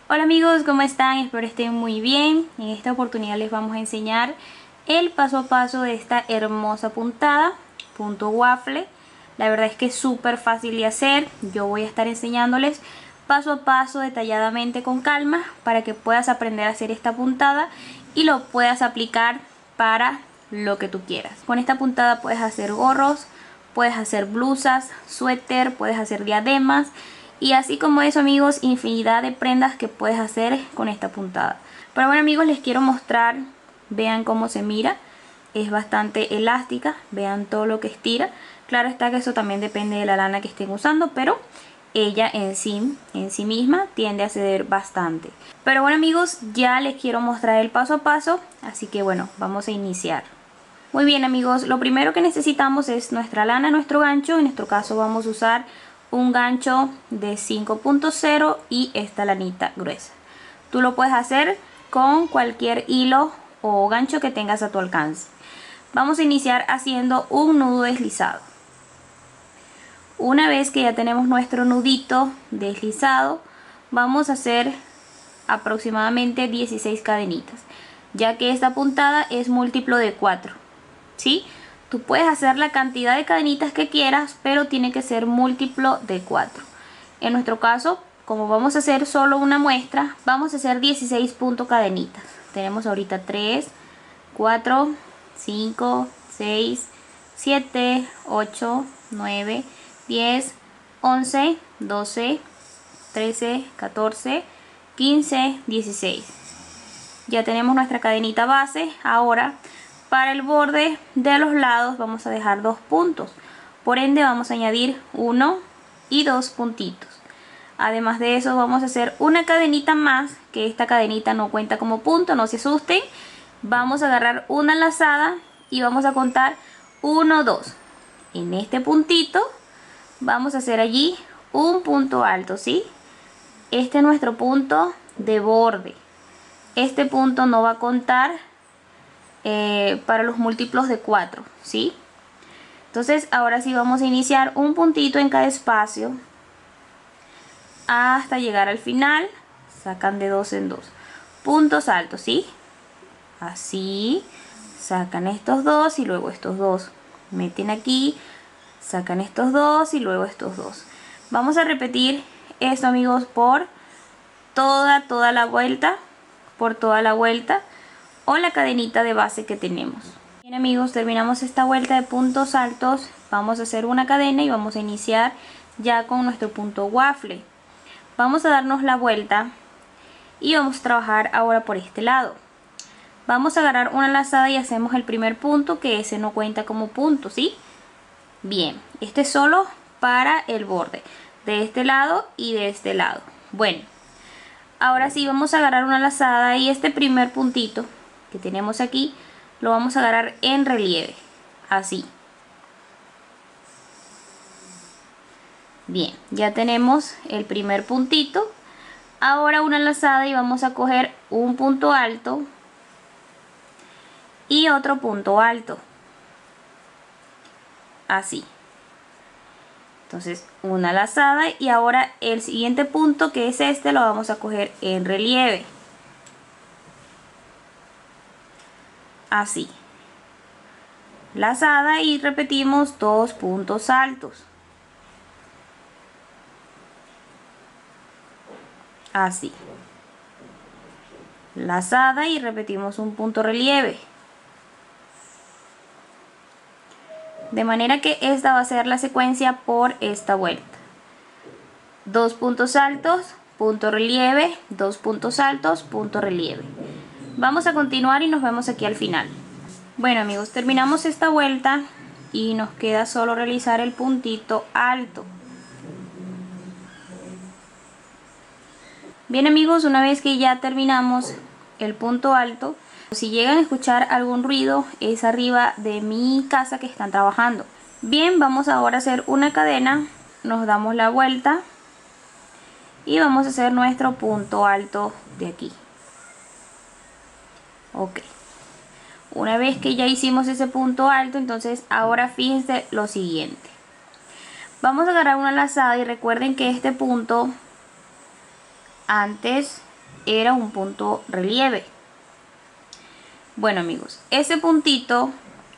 Hola amigos, ¿cómo están? Espero estén muy bien. En esta oportunidad les vamos a enseñar el paso a paso de esta hermosa puntada, punto waffle. La verdad es que es súper fácil de hacer. Yo voy a estar enseñándoles paso a paso, detalladamente, con calma, para que puedas aprender a hacer esta puntada y lo puedas aplicar para lo que tú quieras. Con esta puntada puedes hacer gorros, puedes hacer blusas, suéter, puedes hacer diademas. Y así como eso amigos, infinidad de prendas que puedes hacer con esta puntada. Pero bueno amigos, les quiero mostrar, vean cómo se mira. Es bastante elástica, vean todo lo que estira. Claro está que eso también depende de la lana que estén usando, pero ella en sí misma tiende a ceder bastante. Pero bueno amigos, ya les quiero mostrar el paso a paso, así que bueno, vamos a iniciar. Muy bien amigos, lo primero que necesitamos es nuestra lana, nuestro gancho. En nuestro caso vamos a usar un gancho de 5.0 y esta lanita gruesa. Tú lo puedes hacer con cualquier hilo o gancho que tengas a tu alcance. Vamos a iniciar haciendo un nudo deslizado. Una vez que ya tenemos nuestro nudito deslizado, vamos a hacer aproximadamente 16 cadenitas, ya que esta puntada es múltiplo de 4, ¿sí? Tú puedes hacer la cantidad de cadenitas que quieras, pero tiene que ser múltiplo de 4. En nuestro caso, como vamos a hacer solo una muestra, vamos a hacer 16 puntos cadenitas. Tenemos ahorita 3, 4, 5, 6, 7, 8, 9, 10, 11, 12, 13, 14, 15, 16. Ya tenemos nuestra cadenita base. Ahora para el borde de los lados vamos a dejar 2 puntos, por ende vamos a añadir 1 y 2 puntitos. Además de eso vamos a hacer una cadenita más, que esta cadenita no cuenta como punto, no se asusten. Vamos a agarrar una lazada y vamos a contar 1, 2. En este puntito vamos a hacer allí un punto alto, ¿sí? Este es nuestro punto de borde. Este punto no va a contar para los múltiplos de 4, ¿sí? Entonces ahora sí vamos a iniciar un puntito en cada espacio hasta llegar al final. Sacan de 2 en 2 puntos altos, ¿sí? Así sacan estos dos y luego estos dos, meten aquí, sacan estos dos y luego estos dos. Vamos a repetir esto amigos por toda la vuelta, por toda la vuelta o la cadenita de base que tenemos. Bien amigos, terminamos esta vuelta de puntos altos. Vamos a hacer una cadena y vamos a iniciar ya con nuestro punto waffle. Vamos a darnos la vuelta y vamos a trabajar ahora por este lado. Vamos a agarrar una lazada y hacemos el primer punto, que ese no cuenta como punto, ¿sí? Bien, este es solo para el borde de este lado y de este lado. Bueno, ahora sí vamos a agarrar una lazada y este primer puntito que tenemos aquí lo vamos a agarrar en relieve, así. Bien, ya tenemos el primer puntito. Ahora una lazada y vamos a coger un punto alto y otro punto alto, así. Entonces una lazada y ahora el siguiente punto, que es este, lo vamos a coger en relieve, así. Lazada y repetimos 2 puntos altos, así. Lazada y repetimos un punto relieve, de manera que esta va a ser la secuencia por esta vuelta. 2 puntos altos, punto relieve, 2 puntos altos, punto relieve. Vamos a continuar y nos vemos aquí al final. Bueno amigos, terminamos esta vuelta y nos queda solo realizar el puntito alto. Bien amigos, una vez que ya terminamos el punto alto, si llegan a escuchar algún ruido es arriba de mi casa que están trabajando. Bien, vamos ahora a hacer una cadena, nos damos la vuelta y vamos a hacer nuestro punto alto de aquí. Ok. Una vez que ya hicimos ese punto alto, entonces ahora fíjense lo siguiente. Vamos a agarrar una lazada y recuerden que este punto, antes era un punto relieve. Bueno amigos, ese puntito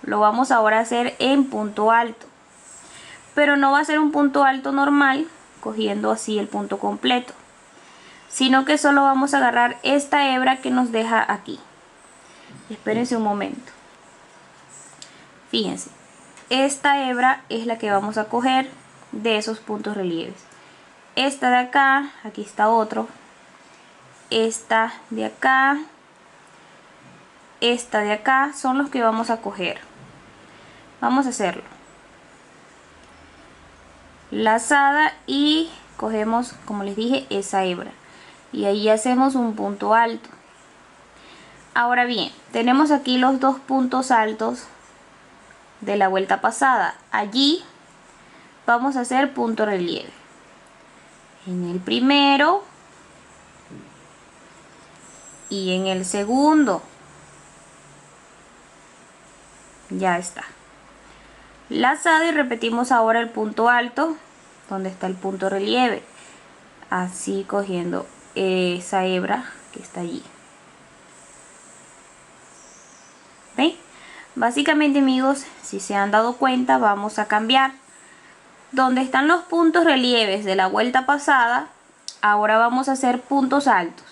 lo vamos ahora a hacer en punto alto, pero no va a ser un punto alto normal cogiendo así el punto completo, sino que solo vamos a agarrar esta hebra que nos deja aquí. Espérense un momento. Fíjense, esta hebra es la que vamos a coger de esos puntos relieves. Esta de acá, aquí está otro, esta de acá, esta de acá son los que vamos a coger. Vamos a hacerlo. Lazada y cogemos, como les dije, esa hebra. Y ahí hacemos un punto alto. Ahora bien, tenemos aquí los dos puntos altos de la vuelta pasada. Allí vamos a hacer punto relieve. En el primero y en el segundo. Ya está. Lazada y repetimos ahora el punto alto donde está el punto relieve. Así cogiendo esa hebra que está allí. ¿Ven? Básicamente amigos, si se han dado cuenta, vamos a cambiar. Donde están los puntos relieves de la vuelta pasada, ahora vamos a hacer puntos altos.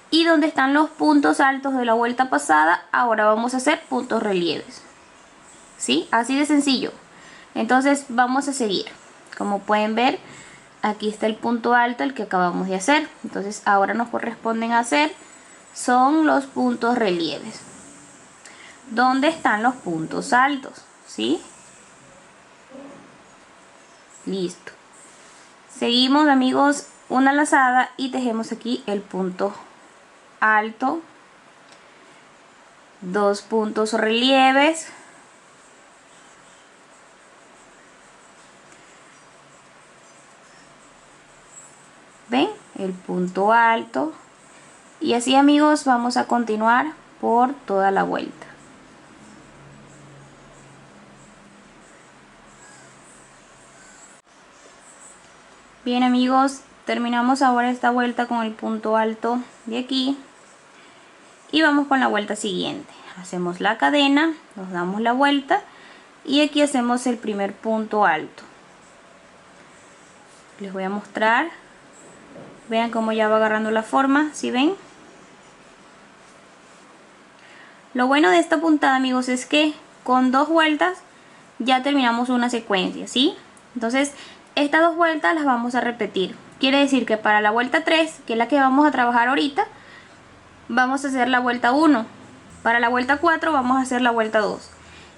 Y donde están los puntos altos de la vuelta pasada, ahora vamos a hacer puntos relieves. ¿Sí? Así de sencillo. Entonces vamos a seguir. Como pueden ver, aquí está el punto alto, el que acabamos de hacer. Entonces ahora nos corresponden hacer son los puntos relieves. ¿Dónde están los puntos altos? ¿Sí? Listo. Seguimos amigos, una lazada y tejemos aquí el punto alto, dos puntos relieves, ven el punto alto, y así amigos vamos a continuar por toda la vuelta. Bien amigos, terminamos ahora esta vuelta con el punto alto de aquí y vamos con la vuelta siguiente. Hacemos la cadena, nos damos la vuelta y aquí hacemos el primer punto alto. Les voy a mostrar, vean cómo ya va agarrando la forma, ¿sí ven? Lo bueno de esta puntada amigos es que con dos vueltas ya terminamos una secuencia, ¿sí? Entonces estas dos vueltas las vamos a repetir. Quiere decir que para la vuelta 3, que es la que vamos a trabajar ahorita, vamos a hacer la vuelta 1. Para la vuelta 4 vamos a hacer la vuelta 2.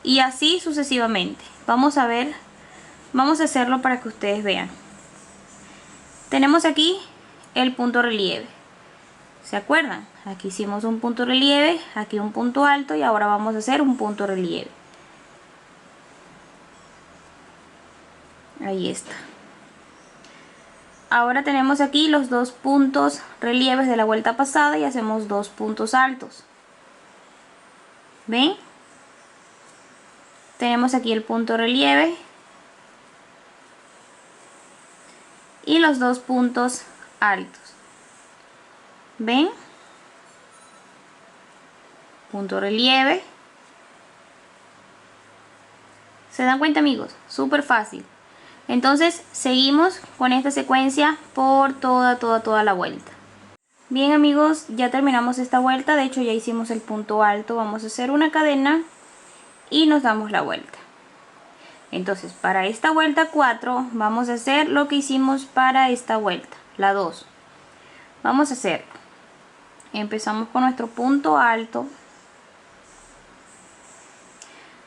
Y así sucesivamente. Vamos a ver, vamos a hacerlo para que ustedes vean. Tenemos aquí el punto relieve. ¿Se acuerdan? Aquí hicimos un punto relieve, aquí un punto alto y ahora vamos a hacer un punto relieve. Ahí está. Ahora tenemos aquí los dos puntos relieves de la vuelta pasada y hacemos dos puntos altos. ¿Ven? Tenemos aquí el punto relieve y los dos puntos altos. ¿Ven? Punto relieve. ¿Se dan cuenta amigos? Súper fácil. Entonces seguimos con esta secuencia por toda la vuelta. Bien amigos, ya terminamos esta vuelta. De hecho ya hicimos el punto alto. Vamos a hacer una cadena y nos damos la vuelta. Entonces para esta vuelta 4 vamos a hacer lo que hicimos para esta vuelta, la 2. Vamos a hacerlo. Empezamos con nuestro punto alto,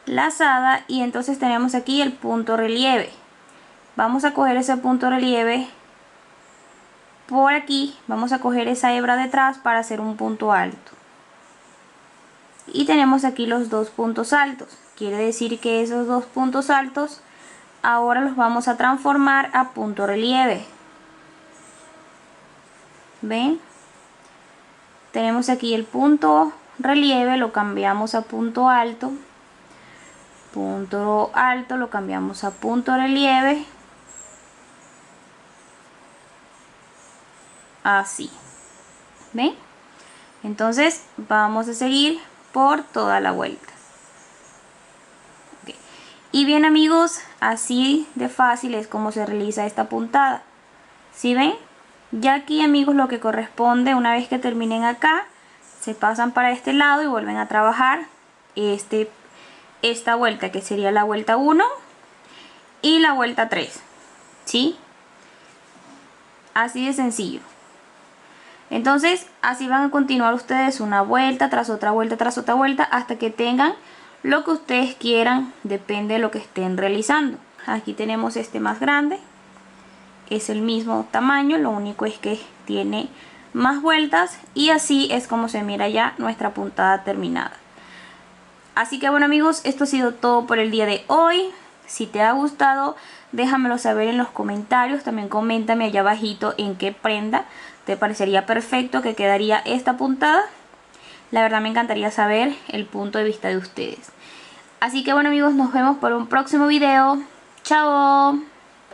lazada, y entonces tenemos aquí el punto relieve. Vamos a coger ese punto relieve por aquí, vamos a coger esa hebra detrás para hacer un punto alto. Y tenemos aquí los dos puntos altos. Quiere decir que esos dos puntos altos ahora los vamos a transformar a punto relieve. ¿Ven? Tenemos aquí el punto relieve, lo cambiamos a punto alto. Punto alto lo cambiamos a punto relieve. Así. ¿ven? Entonces vamos a seguir por toda la vuelta. Okay. Y bien amigos, así de fácil es como se realiza esta puntada. ¿Sí ven? Ya aquí amigos lo que corresponde, una vez que terminen acá, se pasan para este lado y vuelven a trabajar esta vuelta, que sería la vuelta 1 y la vuelta 3. ¿Sí? Así de sencillo. Entonces así van a continuar ustedes una vuelta tras otra vuelta tras otra vuelta hasta que tengan lo que ustedes quieran, depende de lo que estén realizando. Aquí tenemos este más grande, es el mismo tamaño, lo único es que tiene más vueltas y así es como se mira ya nuestra puntada terminada. Así que bueno amigos, esto ha sido todo por el día de hoy. Si te ha gustado, déjamelo saber en los comentarios. También coméntame allá abajito en qué prenda te parecería perfecto que quedaría esta puntada. La verdad me encantaría saber el punto de vista de ustedes. Así que bueno amigos, nos vemos por un próximo video. ¡Chao!